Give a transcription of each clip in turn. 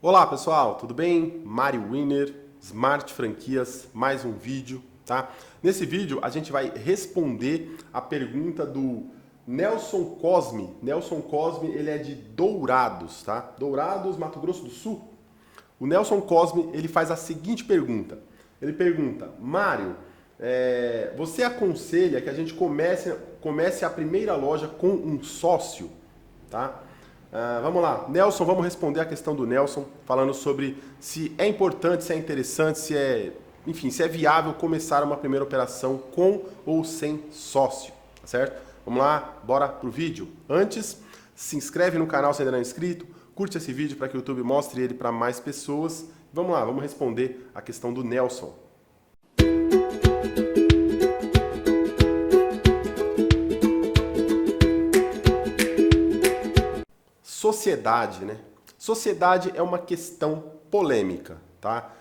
Olá pessoal, tudo bem? Mário Winner, Smart Franquias, mais um vídeo, tá? Nesse vídeo a gente vai responder a pergunta do Nelson Cosme. Nelson Cosme, ele é de Dourados, tá? Dourados, Mato Grosso do Sul. O Nelson Cosme, ele faz a seguinte pergunta. Ele pergunta, Mário, você aconselha que a gente comece a primeira loja com um sócio, tá? Vamos lá, Nelson, vamos responder a questão do Nelson, falando sobre se é importante, se é interessante, enfim, se é viável começar uma primeira operação com ou sem sócio, tá certo? Vamos lá, bora pro vídeo. Antes, se inscreve no canal se ainda não é inscrito, curte esse vídeo para que o YouTube mostre ele para mais pessoas. Vamos lá, vamos responder a questão do Nelson. Sociedade, né? Sociedade é uma questão polêmica, tá?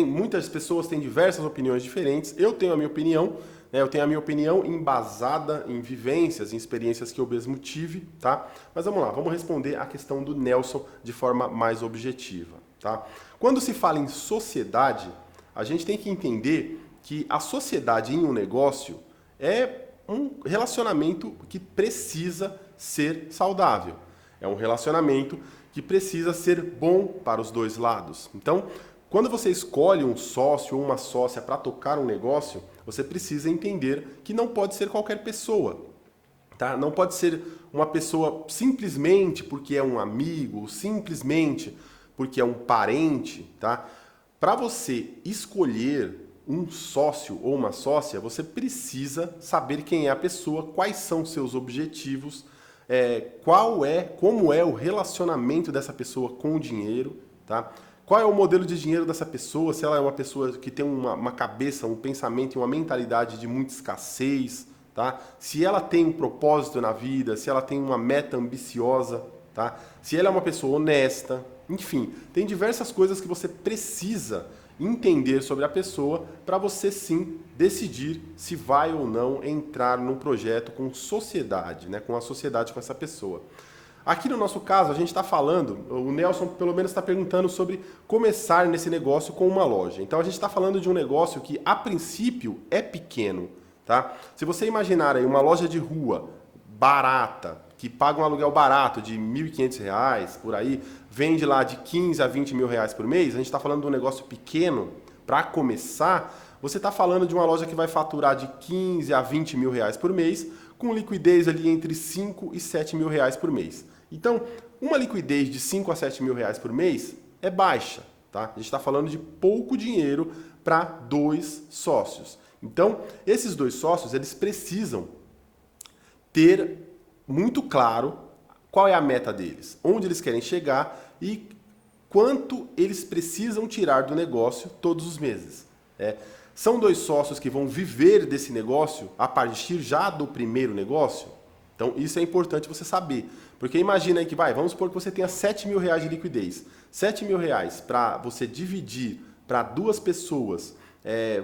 Muitas pessoas têm diversas opiniões diferentes. Eu tenho a minha opinião, né? Eu tenho a minha opinião embasada em vivências, em experiências que eu mesmo tive, tá? Mas vamos lá, vamos responder a questão do Nelson de forma mais objetiva, tá? Quando se fala em sociedade, a gente tem que entender que a sociedade em um negócio é um relacionamento que precisa ser saudável. É um relacionamento que precisa ser bom para os dois lados. Então, quando você escolhe um sócio ou uma sócia para tocar um negócio, você precisa entender que não pode ser qualquer pessoa. Tá? Não pode ser uma pessoa simplesmente porque é um amigo, simplesmente porque é um parente. Tá? Para você escolher um sócio ou uma sócia, você precisa saber quem é a pessoa, quais são seus objetivos, como é o relacionamento dessa pessoa com o dinheiro, tá? Qual é o modelo de dinheiro dessa pessoa, se ela é uma pessoa que tem uma cabeça, um pensamento e uma mentalidade de muita escassez, tá? Se ela tem um propósito na vida, se ela tem uma meta ambiciosa, tá? Se ela é uma pessoa honesta, enfim, tem diversas coisas que você precisa entender sobre a pessoa para você sim decidir se vai ou não entrar num projeto com sociedade, né? Com a sociedade com essa pessoa. Aqui no nosso caso, a gente está falando, o Nelson pelo menos está perguntando sobre começar nesse negócio com uma loja. Então a gente está falando de um negócio que a princípio é pequeno, tá? Se você imaginar aí uma loja de rua barata, que paga um aluguel barato de R$ 1.500, por aí, vende lá de 15 a 20 mil reais por mês, a gente está falando de um negócio pequeno, para começar, você está falando de uma loja que vai faturar de 15 a 20 mil reais por mês, com liquidez ali entre 5 e 7 mil reais por mês. Então, uma liquidez de 5 a 7 mil reais por mês é baixa, tá? A gente está falando de pouco dinheiro para dois sócios. Então, esses dois sócios, eles precisam ter muito claro qual é a meta deles, onde eles querem chegar e quanto eles precisam tirar do negócio todos os meses. São dois sócios que vão viver desse negócio a partir já do primeiro negócio? Então isso é importante você saber. Porque imagina aí que vamos supor que você tenha 7 mil reais de liquidez. 7 mil reais para você dividir para duas pessoas,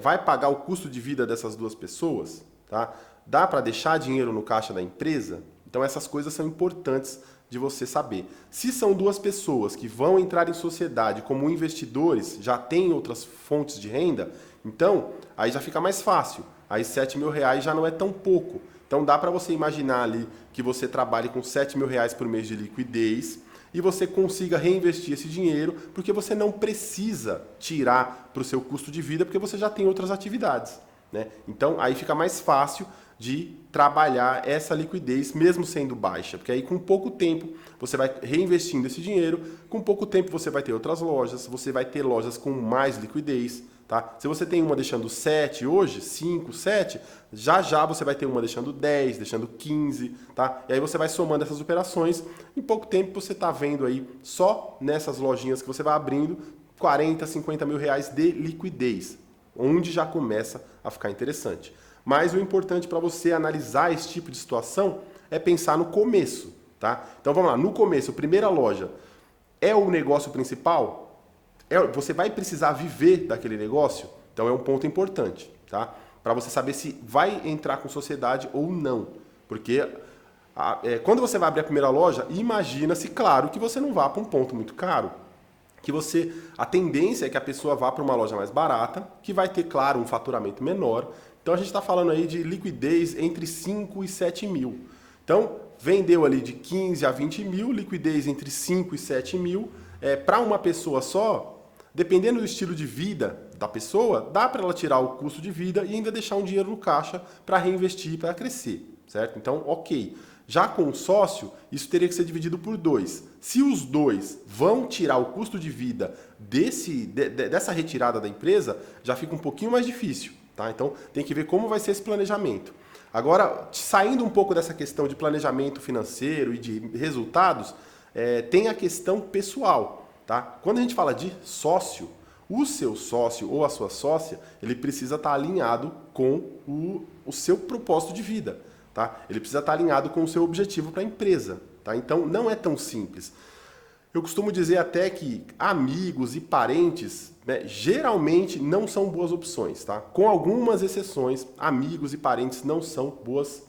vai pagar o custo de vida dessas duas pessoas? Tá? Dá para deixar dinheiro no caixa da empresa? Então essas coisas são importantes de você saber. Se são duas pessoas que vão entrar em sociedade como investidores, já têm outras fontes de renda, então aí já fica mais fácil. Aí 7 mil reais já não é tão pouco. Então dá para você imaginar ali que você trabalhe com 7 mil reais por mês de liquidez e você consiga reinvestir esse dinheiro porque você não precisa tirar para o seu custo de vida porque você já tem outras atividades, né? Então aí fica mais fácil de trabalhar essa liquidez mesmo sendo baixa, porque aí com pouco tempo você vai reinvestindo esse dinheiro, com pouco tempo você vai ter outras lojas, você vai ter lojas com mais liquidez, tá? Se você tem uma deixando 7 hoje, 5, 7, já você vai ter uma deixando 10, deixando 15, tá? E aí você vai somando essas operações, em pouco tempo você está vendo aí só nessas lojinhas que você vai abrindo 40, 50 mil reais de liquidez, onde já começa a ficar interessante. Mas o importante para você analisar esse tipo de situação é pensar no começo, tá? Então vamos lá, no começo, a primeira loja é o negócio principal? Você vai precisar viver daquele negócio? Então é um ponto importante, tá? Para você saber se vai entrar com sociedade ou não. Porque quando você vai abrir a primeira loja, imagina-se, claro, que você não vá para um ponto muito caro. a tendência é que a pessoa vá para uma loja mais barata, que vai ter, claro, um faturamento menor. Então a gente está falando aí de liquidez entre 5 e 7 mil. Então, vendeu ali de 15 a 20 mil, liquidez entre 5 e 7 mil. Para uma pessoa só, dependendo do estilo de vida da pessoa, dá para ela tirar o custo de vida e ainda deixar um dinheiro no caixa para reinvestir, para crescer, certo? Então, ok. Já com o sócio, isso teria que ser dividido por 2. Se os dois vão tirar o custo de vida dessa retirada da empresa, já fica um pouquinho mais difícil, tá? Então, tem que ver como vai ser esse planejamento. Agora, saindo um pouco dessa questão de planejamento financeiro e de resultados, tem a questão pessoal, tá? Quando a gente fala de sócio, o seu sócio ou a sua sócia, ele precisa estar alinhado com o seu propósito de vida. Tá? Ele precisa estar alinhado com o seu objetivo para a empresa. Tá? Então, não é tão simples. Eu costumo dizer até que amigos e parentes, né, geralmente não são boas opções. Tá? Com algumas exceções, amigos e parentes não são boas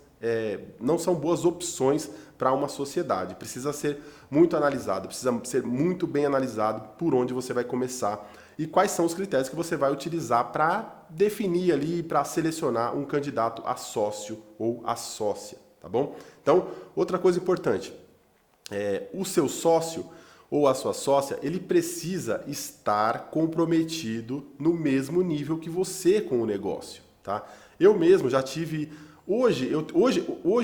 opções para uma sociedade. Precisa ser muito analisado, precisa ser muito bem analisado por onde você vai começar e quais são os critérios que você vai utilizar para definir ali, para selecionar um candidato a sócio ou a sócia, tá bom? Então, outra coisa importante, o seu sócio ou a sua sócia, ele precisa estar comprometido no mesmo nível que você com o negócio, tá? Eu mesmo já tive... Hoje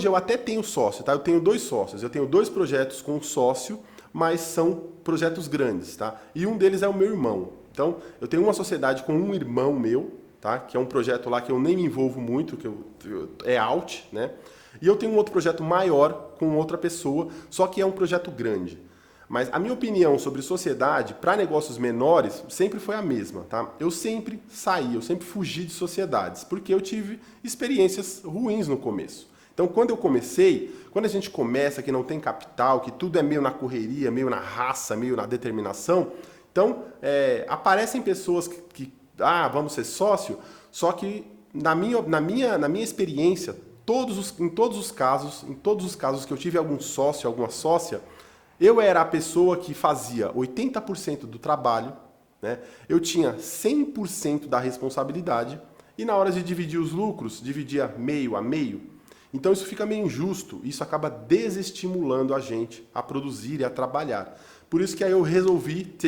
eu até tenho sócio, tá? Eu tenho 2 sócios, eu tenho 2 projetos com sócio, mas são projetos grandes, tá? E um deles é o meu irmão. Então, eu tenho uma sociedade com um irmão meu, tá? Que é um projeto lá que eu nem me envolvo muito, é out, né? E eu tenho um outro projeto maior com outra pessoa, só que é um projeto grande. Mas a minha opinião sobre sociedade para negócios menores sempre foi a mesma, tá? Eu sempre fugi de sociedades, porque eu tive experiências ruins no começo. Então, quando a gente começa, que não tem capital, que tudo é meio na correria, meio na raça, meio na determinação, então aparecem pessoas que vamos ser sócio, só que na minha experiência, em todos os casos que eu tive algum sócio, alguma sócia, eu era a pessoa que fazia 80% do trabalho, né? Eu tinha 100% da responsabilidade e na hora de dividir os lucros, dividia meio a meio. Então isso fica meio injusto, isso acaba desestimulando a gente a produzir e a trabalhar. Por isso que aí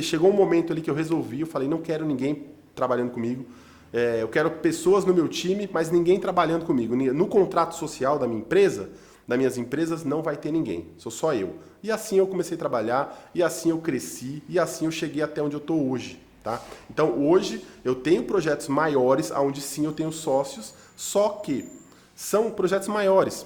chegou um momento ali que eu falei, não quero ninguém trabalhando comigo, eu quero pessoas no meu time, mas ninguém trabalhando comigo. No contrato social da minha empresa, das minhas empresas, não vai ter ninguém, sou só eu. E assim eu comecei a trabalhar, e assim eu cresci, e assim eu cheguei até onde eu estou hoje. Tá? Então hoje eu tenho projetos maiores, onde sim eu tenho sócios, só que são projetos maiores.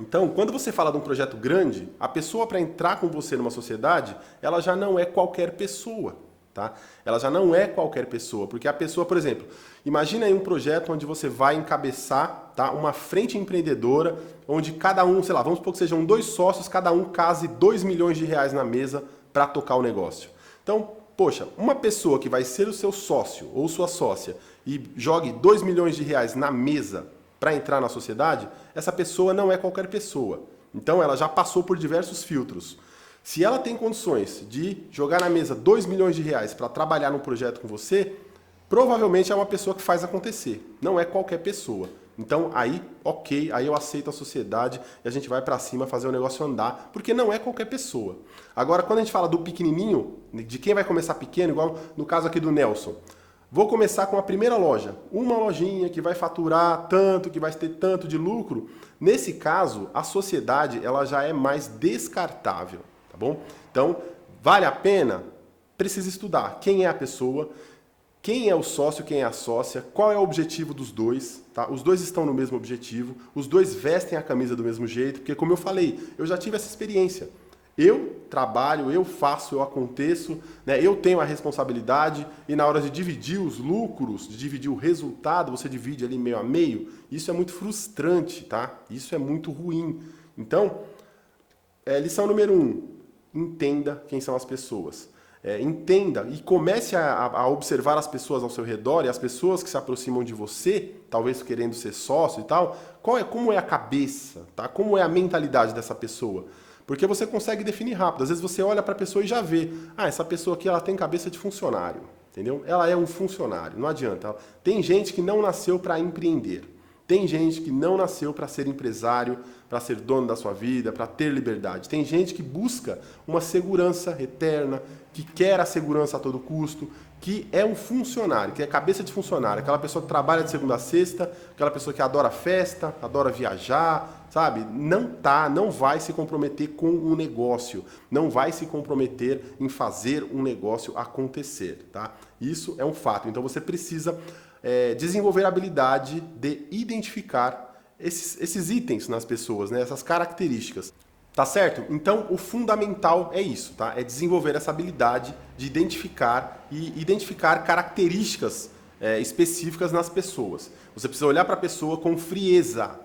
Então, quando você fala de um projeto grande, a pessoa para entrar com você numa sociedade, ela já não é qualquer pessoa. Tá? Ela já não é qualquer pessoa, porque a pessoa, por exemplo, imagina aí um projeto onde você vai encabeçar, tá, uma frente empreendedora, onde cada um, sei lá, vamos supor que sejam 2 sócios, cada um case 2 milhões de reais na mesa para tocar o negócio. Então, poxa, uma pessoa que vai ser o seu sócio ou sua sócia e jogue 2 milhões de reais na mesa para entrar na sociedade, essa pessoa não é qualquer pessoa. Então ela já passou por diversos filtros. Se ela tem condições de jogar na mesa 2 milhões de reais para trabalhar num projeto com você, provavelmente é uma pessoa que faz acontecer. Não é qualquer pessoa. Então aí, ok, aí eu aceito a sociedade e a gente vai para cima fazer o negócio andar, porque não é qualquer pessoa. Agora, quando a gente fala do pequenininho, de quem vai começar pequeno, igual no caso aqui do Nelson, vou começar com a primeira loja, uma lojinha que vai faturar tanto, que vai ter tanto de lucro. Nesse caso, a sociedade ela já é mais descartável, tá bom? Então, vale a pena? Precisa estudar quem é a pessoa, quem é o sócio, quem é a sócia, qual é o objetivo dos dois, tá? Os dois estão no mesmo objetivo, os dois vestem a camisa do mesmo jeito, porque como eu falei, eu já tive essa experiência. Eu trabalho, eu faço, eu aconteço, né? Eu tenho a responsabilidade e na hora de dividir os lucros, de dividir o resultado, você divide ali meio a meio. Isso é muito frustrante, tá? Isso é muito ruim. Então, lição número 1, entenda quem são as pessoas. Entenda e comece a observar as pessoas ao seu redor e as pessoas que se aproximam de você, talvez querendo ser sócio e tal, como é a cabeça, tá? Como é a mentalidade dessa pessoa. Porque você consegue definir rápido. Às vezes você olha para a pessoa e já vê. Ah, essa pessoa aqui ela tem cabeça de funcionário. Entendeu? Ela é um funcionário, não adianta. Tem gente que não nasceu para empreender. Tem gente que não nasceu para ser empresário, para ser dono da sua vida, para ter liberdade. Tem gente que busca uma segurança eterna, que quer a segurança a todo custo, que é um funcionário, que é cabeça de funcionário, aquela pessoa que trabalha de segunda a sexta, aquela pessoa que adora festa, adora viajar, sabe? Não vai se comprometer com um negócio, não vai se comprometer em fazer um negócio acontecer, tá? Isso é um fato. Então você precisa desenvolver a habilidade de identificar esses itens nas pessoas, né? Essas características. Tá certo? Então, o fundamental é isso, tá? É desenvolver essa habilidade de identificar características específicas nas pessoas. Você precisa olhar para a pessoa com frieza,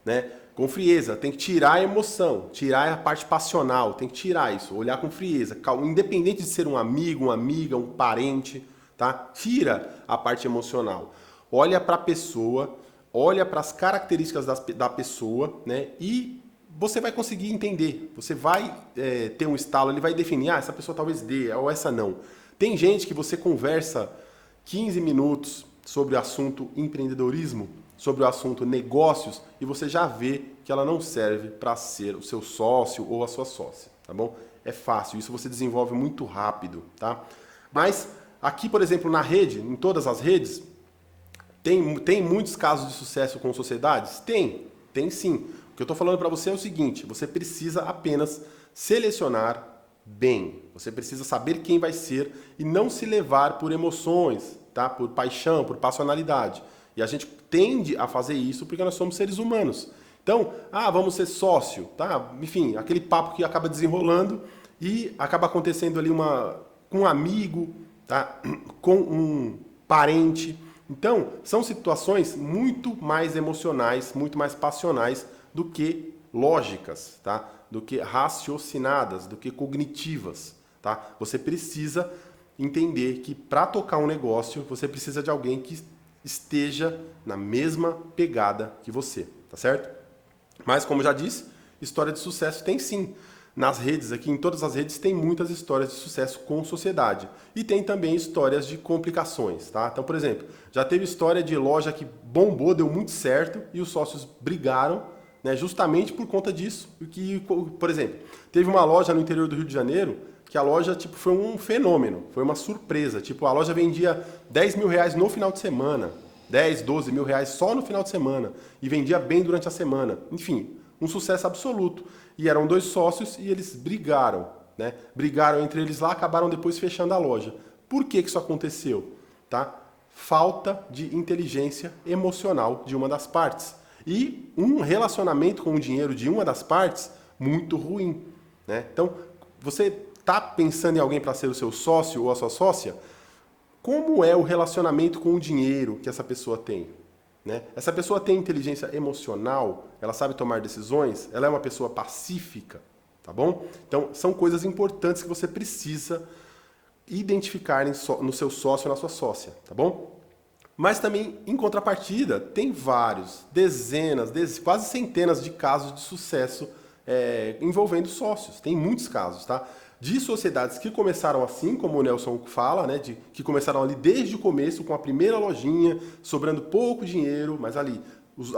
né? Com frieza, tem que tirar a emoção, tirar a parte passional, tem que tirar isso, olhar com frieza, independente de ser um amigo, uma amiga, um parente, tá? Tira a parte emocional. Olha para a pessoa, olha para as características da pessoa, né? E você vai conseguir entender, você vai ter um estalo, ele vai definir, essa pessoa talvez dê, ou essa não. Tem gente que você conversa 15 minutos sobre o assunto empreendedorismo, sobre o assunto negócios, e você já vê que ela não serve para ser o seu sócio ou a sua sócia, tá bom? É fácil, isso você desenvolve muito rápido, tá? Mas aqui, por exemplo, na rede, em todas as redes, tem muitos casos de sucesso com sociedades? Tem sim. O que eu estou falando para você é o seguinte, você precisa apenas selecionar bem. Você precisa saber quem vai ser e não se levar por emoções, tá? Por paixão, por passionalidade. E a gente tende a fazer isso porque nós somos seres humanos. Então, vamos ser sócio, tá? Enfim, aquele papo que acaba desenrolando e acaba acontecendo ali com um amigo, tá? Com um parente. Então, são situações muito mais emocionais, muito mais passionais do que lógicas, tá? Do que raciocinadas, do que cognitivas, tá? Você precisa entender que para tocar um negócio, você precisa de alguém que esteja na mesma pegada que você, tá certo? Mas, como já disse, história de sucesso tem sim. Nas redes aqui, em todas as redes, tem muitas histórias de sucesso com sociedade. E tem também histórias de complicações, tá? Então, por exemplo, já teve história de loja que bombou, deu muito certo, e os sócios brigaram, né, justamente por conta disso. Que, por exemplo, teve uma loja no interior do Rio de Janeiro, que a loja foi um fenômeno, foi uma surpresa. A loja vendia 10 mil reais no final de semana, 10, 12 mil reais só no final de semana, e vendia bem durante a semana. Enfim, um sucesso absoluto. E eram 2 sócios e eles brigaram, né? Brigaram entre eles lá, acabaram depois fechando a loja. Por que isso aconteceu? Tá? Falta de inteligência emocional de uma das partes. E um relacionamento com o dinheiro de uma das partes muito ruim, né? Então, você está pensando em alguém para ser o seu sócio ou a sua sócia? Como é o relacionamento com o dinheiro que essa pessoa tem? Né? Essa pessoa tem inteligência emocional? Ela sabe tomar decisões? Ela é uma pessoa pacífica? Tá bom? Então, são coisas importantes que você precisa identificar no seu sócio ou na sua sócia, tá bom? Mas também, em contrapartida, tem vários, dezenas, quase centenas de casos de sucesso envolvendo sócios. Tem muitos casos, tá? De sociedades que começaram assim, como o Nelson fala, né? Que começaram ali desde o começo, com a primeira lojinha, sobrando pouco dinheiro, mas ali,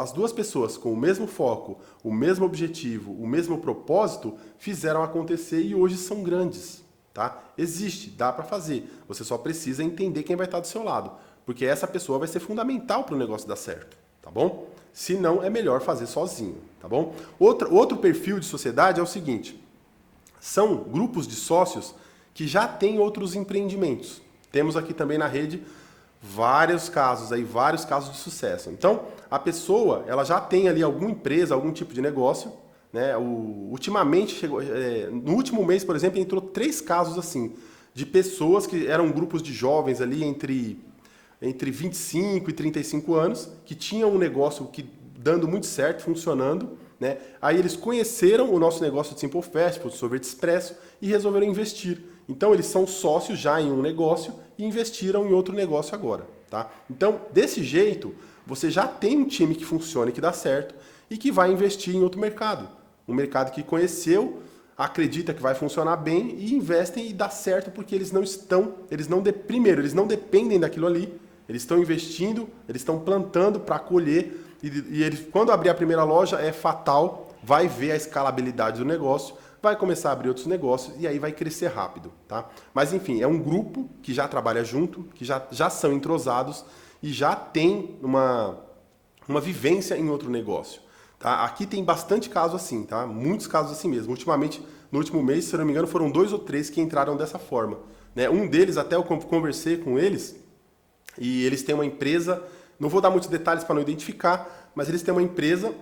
as duas pessoas com o mesmo foco, o mesmo objetivo, o mesmo propósito, fizeram acontecer e hoje são grandes, tá? Existe, dá para fazer. Você só precisa entender quem vai estar do seu lado. Porque essa pessoa vai ser fundamental para o negócio dar certo, tá bom? Se não, é melhor fazer sozinho, tá bom? Outro perfil de sociedade é o seguinte, são grupos de sócios que já têm outros empreendimentos. Temos aqui também na rede vários casos de sucesso. Então, a pessoa, ela já tem ali alguma empresa, algum tipo de negócio, né? Ultimamente, no último mês, por exemplo, entrou 3 casos assim, de pessoas que eram grupos de jovens ali entre 25 e 35 anos, que tinham um negócio dando muito certo, funcionando, né? Aí eles conheceram o nosso negócio de Simple Fast, de sorvete expresso, e resolveram investir. Então eles são sócios já em um negócio e investiram em outro negócio agora, tá? Então, desse jeito, você já tem um time que funciona e que dá certo e que vai investir em outro mercado. Um mercado que conheceu acredita que vai funcionar bem e investem e dá certo porque primeiro, eles não dependem daquilo ali, eles estão investindo, eles estão plantando para colher e eles, quando abrir a primeira loja é fatal, vai ver a escalabilidade do negócio, vai começar a abrir outros negócios e aí vai crescer rápido, tá? Mas enfim, é um grupo que já trabalha junto, que já são entrosados e já tem uma vivência em outro negócio. Tá? Aqui tem bastante caso assim, tá? Muitos casos assim mesmo. Ultimamente, no último mês, se eu não me engano, foram 2 ou 3 que entraram dessa forma. Né? Um deles, até eu conversei com eles, e eles têm uma empresa, não vou dar muitos detalhes para não identificar, mas eles têm uma empresa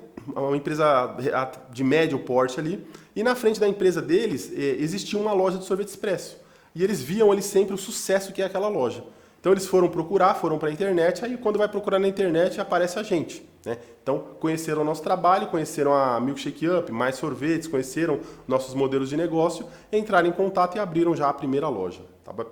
de médio porte ali, e na frente da empresa deles existia uma loja de sorvete expresso. E eles viam ali sempre o sucesso que é aquela loja. Então eles foram procurar, foram para a internet, aí quando vai procurar na internet aparece a gente. Né? Então conheceram o nosso trabalho, conheceram a Milkshake Up, mais sorvetes, conheceram nossos modelos de negócio, entraram em contato e abriram já a primeira loja.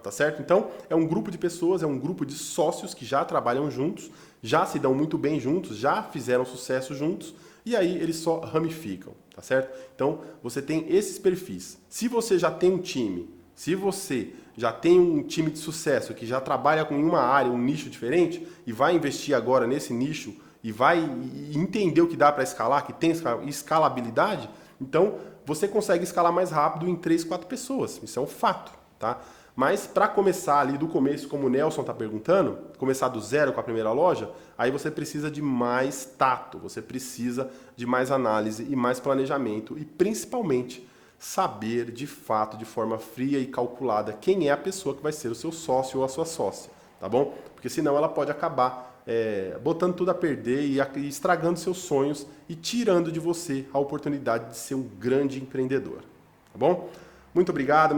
Tá certo? Então é um grupo de pessoas, é um grupo de sócios que já trabalham juntos, já se dão muito bem juntos, já fizeram sucesso juntos e aí eles só ramificam. Tá certo? Então você tem esses perfis. Se você já tem um time, se você já tem um time de sucesso que já trabalha com uma área, um nicho diferente e vai investir agora nesse nicho e vai entender o que dá para escalar, que tem escalabilidade, então você consegue escalar mais rápido em 3, 4 pessoas. Isso é um fato, tá? Mas para começar ali do começo, como o Nelson está perguntando, começar do zero com a primeira loja, aí você precisa de mais tato, você precisa de mais análise e mais planejamento e principalmente saber de fato, de forma fria e calculada, quem é a pessoa que vai ser o seu sócio ou a sua sócia, tá bom? Porque senão ela pode acabar botando tudo a perder e estragando seus sonhos e tirando de você a oportunidade de ser um grande empreendedor, tá bom? Muito obrigado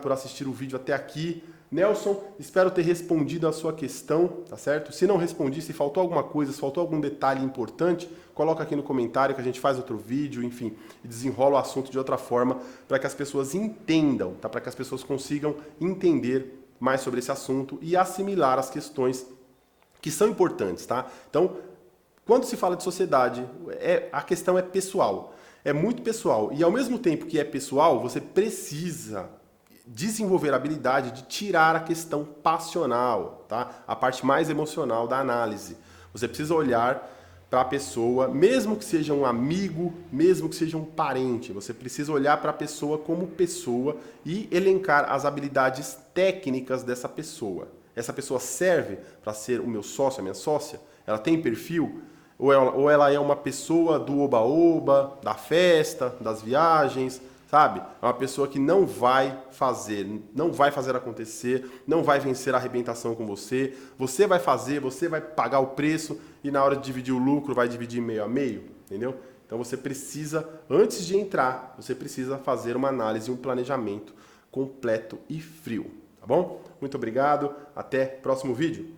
por assistir o vídeo até aqui. Nelson, espero ter respondido a sua questão, tá certo? Se não respondi, se faltou alguma coisa, se faltou algum detalhe importante, coloca aqui no comentário que a gente faz outro vídeo, enfim, e desenrola o assunto de outra forma para que as pessoas entendam, tá? Para que as pessoas consigam entender mais sobre esse assunto e assimilar as questões que são importantes, tá? Então, quando se fala de sociedade, a questão é pessoal. É muito pessoal. E ao mesmo tempo que é pessoal, você precisa desenvolver a habilidade de tirar a questão passional, tá? A parte mais emocional da análise. Você precisa olhar para a pessoa, mesmo que seja um amigo, mesmo que seja um parente, você precisa olhar para a pessoa como pessoa e elencar as habilidades técnicas dessa pessoa. Essa pessoa serve para ser o meu sócio, a minha sócia? Ela tem perfil? Ou ela é uma pessoa do oba-oba, da festa, das viagens, sabe? É uma pessoa que não vai fazer acontecer, não vai vencer a arrebentação com você. Você vai fazer, você vai pagar o preço e na hora de dividir o lucro vai dividir meio a meio, entendeu? Então você precisa, antes de entrar, você precisa fazer uma análise, um planejamento completo e frio, tá bom? Muito obrigado, até o próximo vídeo.